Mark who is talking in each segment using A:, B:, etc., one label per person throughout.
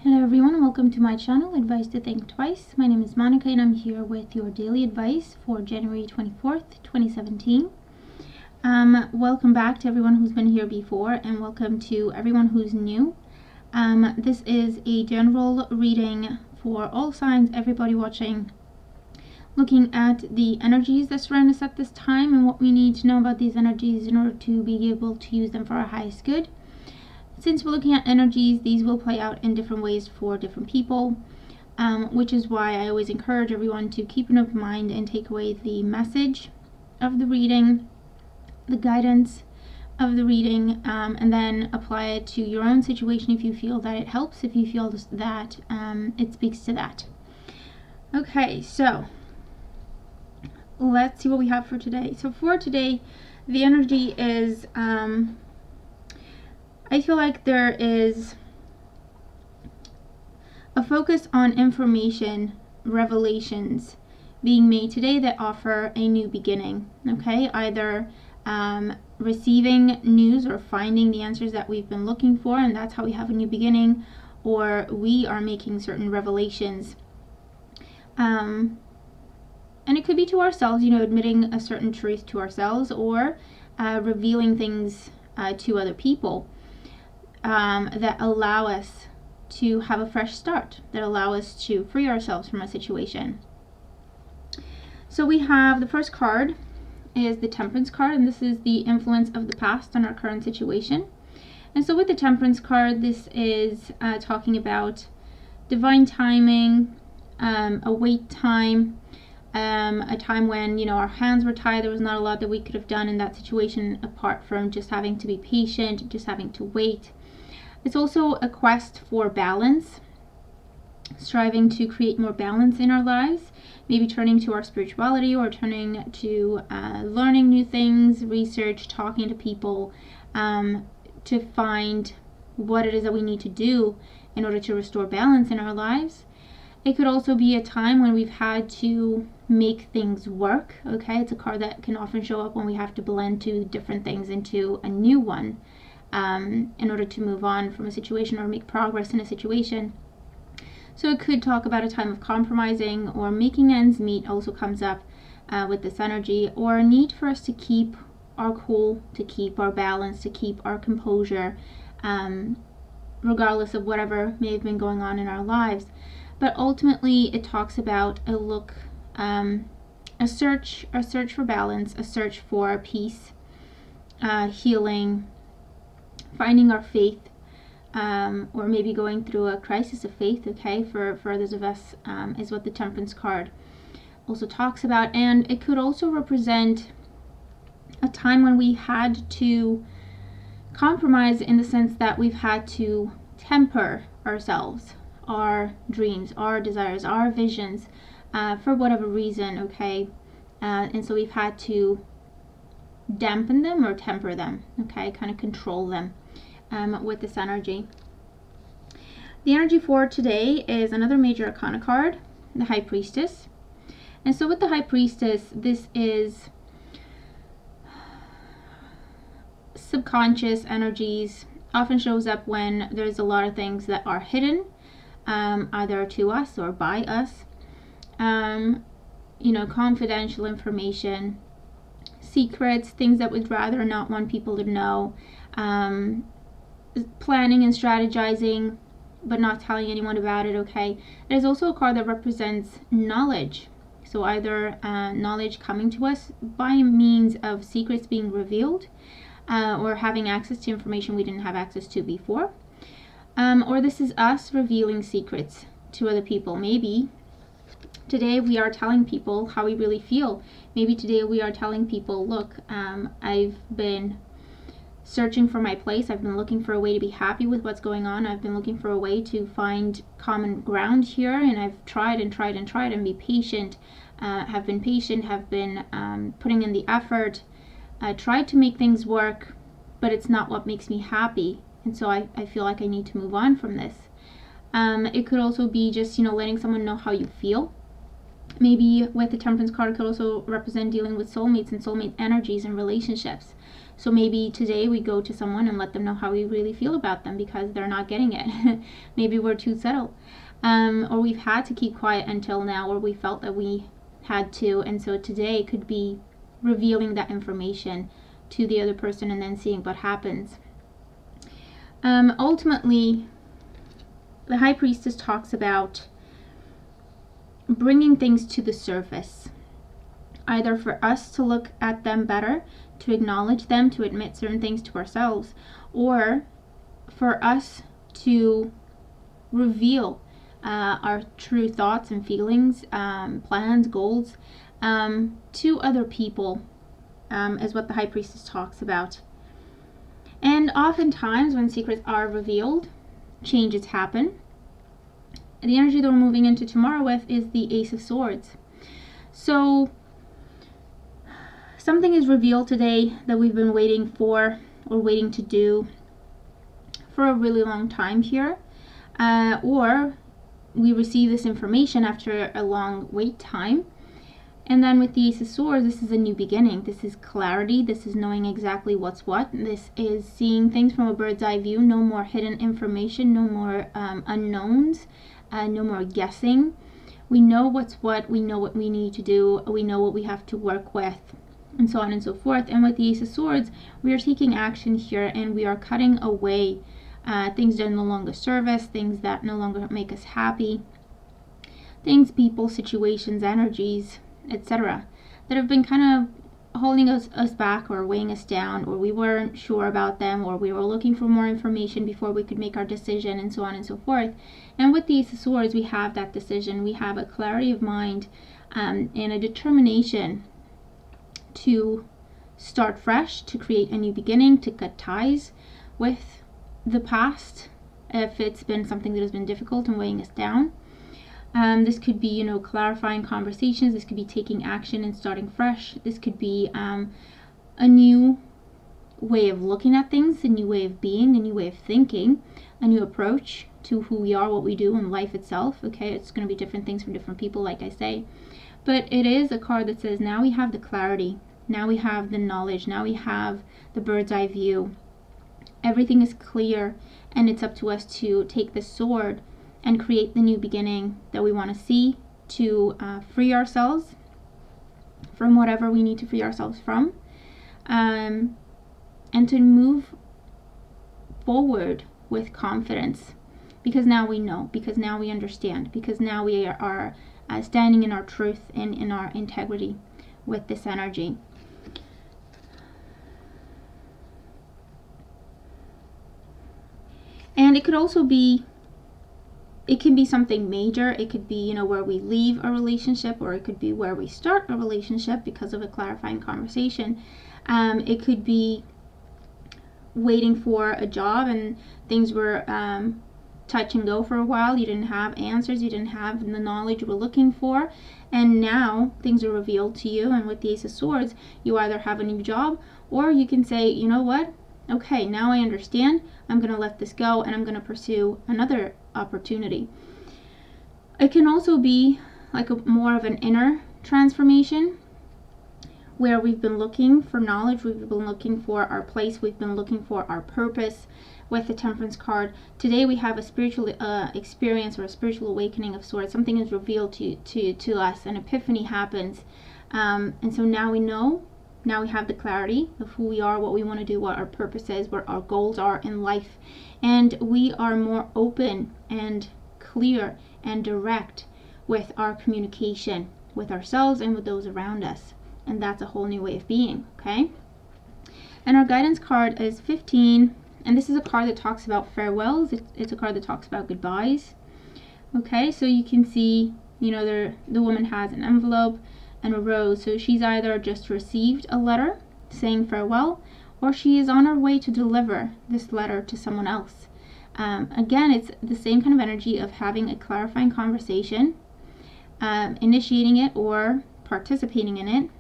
A: Hello everyone, welcome to my channel, Advice to Think Twice. My name is Monica and I'm here with your daily advice for January 24th, 2017. Welcome back to everyone who's been here before and welcome to everyone who's new. This is a general reading for all signs, everybody watching, looking at the energies that surround us at this time and what we need to know about these energies in order to be able to use them for our highest good. Since we're looking at energies, these will play out in different ways for different people, which is why I always encourage everyone to keep an open mind and take away the message of the reading, the guidance of the reading, and then apply it to your own situation if you feel that it helps, if you feel that it speaks to that. Okay, so let's see what we have for today. So for today, the energy is... I feel like there is a focus on information, revelations being made today that offer a new beginning, okay? Either receiving news or finding the answers that we've been looking for, and that's how we have a new beginning, or we are making certain revelations. And it could be to ourselves, admitting a certain truth to ourselves, or revealing things to other people. That allow us to have a fresh start, that allow us to free ourselves from a situation. So we have the first card is the Temperance card, and this is the influence of the past on our current situation. And so with the Temperance card, this is talking about divine timing, a wait time, a time when our hands were tied. There was not a lot that we could have done in that situation apart from just having to be patient, just having to wait. It's also a quest for balance, striving to create more balance in our lives, maybe turning to our spirituality or turning to learning new things, research, talking to people, to find what it is that we need to do in order to restore balance in our lives. It could also be a time when we've had to make things work, okay? It's a card that can often show up when we have to blend two different things into a new one. In order to move on from a situation or make progress in a situation. So it could talk about a time of compromising, or making ends meet also comes up with this energy, or a need for us to keep our cool, to keep our balance, to keep our composure, regardless of whatever may have been going on in our lives. But ultimately it talks about a search for balance, a search for peace, healing, finding our faith, or maybe going through a crisis of faith, okay, for others of us, is what the Temperance card also talks about. And it could also represent a time when we had to compromise, in the sense that we've had to temper ourselves, our dreams, our desires, our visions, for whatever reason, okay, and so we've had to dampen them or temper them, okay, kind of control them with this energy. The energy for today is another major arcana card, the High Priestess. And so with the High Priestess, this is subconscious energies, often shows up when there's a lot of things that are hidden, either to us or by us, confidential information, secrets, things that we'd rather not want people to know, planning and strategizing but not telling anyone about it, okay. There's also a card that represents knowledge, so either knowledge coming to us by means of secrets being revealed, or having access to information we didn't have access to before, or this is us revealing secrets to other people. Maybe today we are telling people how we really feel. Maybe today we are telling people, look, I've been searching for my place. I've been looking for a way to be happy with what's going on. I've been looking for a way to find common ground here, and I've tried and be patient, have been patient, have been putting in the effort, tried to make things work, but it's not what makes me happy, and so I feel like I need to move on from this. It could also be just letting someone know how you feel. Maybe with the Temperance card, it could also represent dealing with soulmates and soulmate energies and relationships. So maybe today we go to someone and let them know how we really feel about them because they're not getting it. Maybe we're too subtle. Or we've had to keep quiet until now, or we felt that we had to. And so today could be revealing that information to the other person and then seeing what happens. Ultimately, the High Priestess talks about bringing things to the surface, either for us to look at them better, to acknowledge them, to admit certain things to ourselves, or for us to reveal our true thoughts and feelings, plans, goals, to other people, is what the High Priestess talks about. And oftentimes when secrets are revealed, changes happen. The energy that we're moving into tomorrow with is the Ace of Swords. So something is revealed today that we've been waiting for or waiting to do for a really long time here, or we receive this information after a long wait time. And then with the Ace of Swords, this is a new beginning. This is clarity. This is knowing exactly what's what. This is seeing things from a bird's eye view. No more hidden information. No more unknowns. No more guessing. We know what's what. We know what we need to do. We know what we have to work with, and so on and so forth. And with the Ace of Swords, we are taking action here, and we are cutting away things that no longer serve us, things that no longer make us happy, things, people, situations, energies, etc., that have been kind of holding us back or weighing us down, or we weren't sure about them, or we were looking for more information before we could make our decision, and so on and so forth. And with the Ace of Swords, we have that decision. We have a clarity of mind and a determination to start fresh, to create a new beginning, to cut ties with the past if it's been something that has been difficult and weighing us down. This could be, clarifying conversations. This could be taking action and starting fresh. This could be a new way of looking at things, a new way of being, a new way of thinking, a new approach to who we are, what we do, and life itself. Okay, it's going to be different things for different people, like I say. But it is a card that says now we have the clarity, now we have the knowledge, now we have the bird's eye view. Everything is clear, and it's up to us to take the sword and create the new beginning that we want to see, to free ourselves from whatever we need to free ourselves from, and to move forward with confidence, because now we know, because now we understand, because now we are standing in our truth and in our integrity with this energy. And it could also be, it can be something major. It could be, where we leave a relationship, or it could be where we start a relationship because of a clarifying conversation. It could be waiting for a job and things were touch and go for a while. You didn't have answers. You didn't have the knowledge you were looking for. And now things are revealed to you. And with the Ace of Swords, you either have a new job, or you can say, you know what? Okay, now I understand. I'm going to let this go, and I'm going to pursue another opportunity. It can also be like more of an inner transformation, where we've been looking for knowledge, we've been looking for our place, we've been looking for our purpose. With the Temperance card today, we have a spiritual experience, or a spiritual awakening of sorts. Something is revealed to us, an epiphany happens, and so now we know. Now we have the clarity of who we are, what we want to do, what our purpose is, what our goals are in life. And we are more open and clear and direct with our communication with ourselves and with those around us. And that's a whole new way of being, okay? And our guidance card is 15. And this is a card that talks about farewells. It's a card that talks about goodbyes. Okay, so you can see, the woman has an envelope and a rose. So she's either just received a letter saying farewell, or she is on her way to deliver this letter to someone else. Again, it's the same kind of energy of having a clarifying conversation, initiating it or participating in it.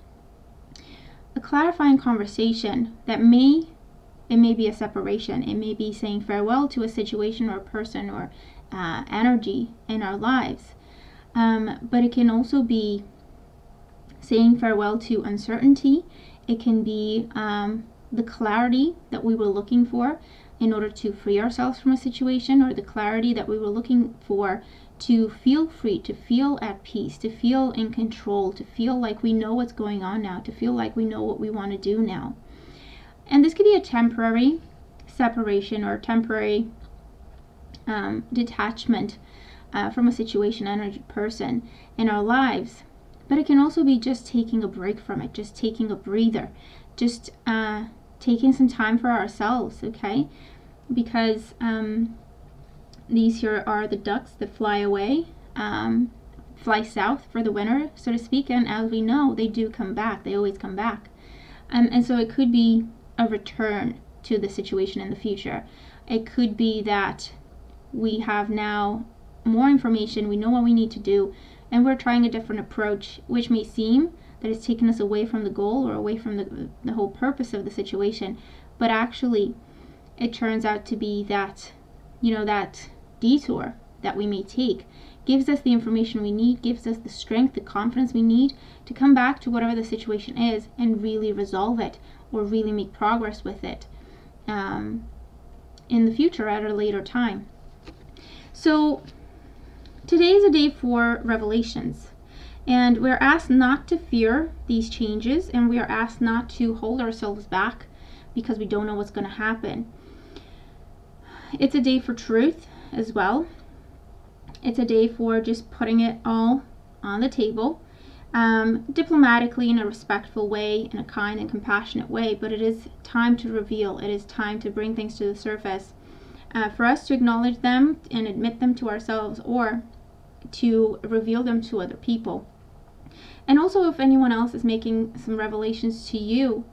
A: A clarifying conversation that may be a separation. It may be saying farewell to a situation or a person or energy in our lives. But it can also be saying farewell to uncertainty. It can be the clarity that we were looking for in order to free ourselves from a situation, or the clarity that we were looking for to feel free, to feel at peace, to feel in control, to feel like we know what's going on now, to feel like we know what we want to do now. And this could be a temporary separation or temporary detachment from a situation and a person in our lives. But it can also be just taking a break from it, just taking a breather, just taking some time for ourselves, okay? Because these here are the ducks that fly away, fly south for the winter, so to speak, and as we know, they do come back. They always come back. And so it could be a return to the situation in the future. It could be that we have now more information, we know what we need to do, and we're trying a different approach, which may seem that it's taken us away from the goal or away from the whole purpose of the situation. But actually, it turns out to be that, that detour that we may take gives us the information we need, gives us the strength, the confidence we need to come back to whatever the situation is and really resolve it, or really make progress with it in the future at a later time. So today is a day for revelations, and we're asked not to fear these changes, and we are asked not to hold ourselves back because we don't know what's going to happen. It's a day for truth as well. It's a day for just putting it all on the table, diplomatically, in a respectful way, in a kind and compassionate way, but it is time to reveal. It is time to bring things to the surface, for us to acknowledge them and admit them to ourselves, or to reveal them to other people. And also, if anyone else is making some revelations to you,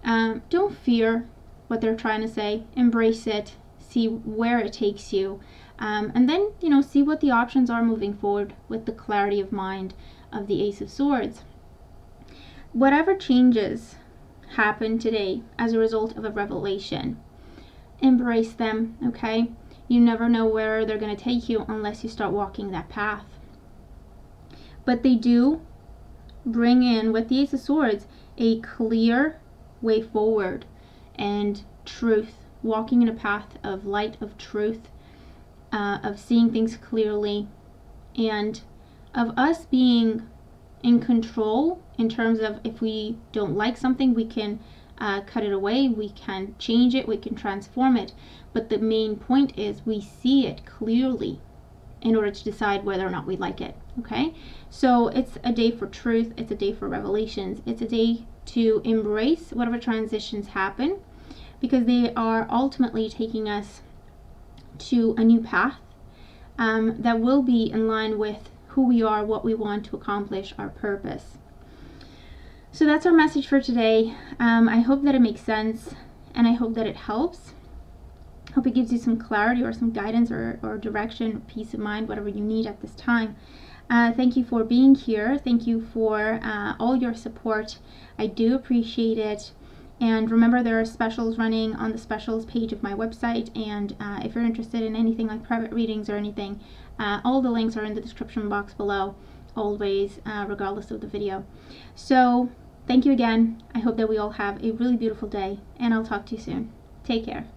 A: don't fear what they're trying to say. Embrace it. See where it takes you. And then, see what the options are moving forward with the clarity of mind of the Ace of Swords. Whatever changes happen today as a result of a revelation, embrace them, okay? You never know where they're going to take you unless you start walking that path. But they do bring in, with the Ace of Swords, a clear way forward and truth, walking in a path of light, of truth, of seeing things clearly, and of us being in control in terms of, if we don't like something, we can cut it away, we can change it, we can transform it. But the main point is we see it clearly in order to decide whether or not we like it, okay? So it's a day for truth, it's a day for revelations, it's a day to embrace whatever transitions happen, because they are ultimately taking us to a new path that will be in line with who we are, what we want to accomplish, our purpose. So that's our message for today. I hope that it makes sense, and I hope that it helps. Hope it gives you some clarity or some guidance or direction, peace of mind, whatever you need at this time. Thank you for being here. Thank you for all your support. I do appreciate it. And remember, there are specials running on the specials page of my website, and if you're interested in anything like private readings or anything, all the links are in the description box below, always, regardless of the video. So thank you again. I hope that we all have a really beautiful day, and I'll talk to you soon. Take care.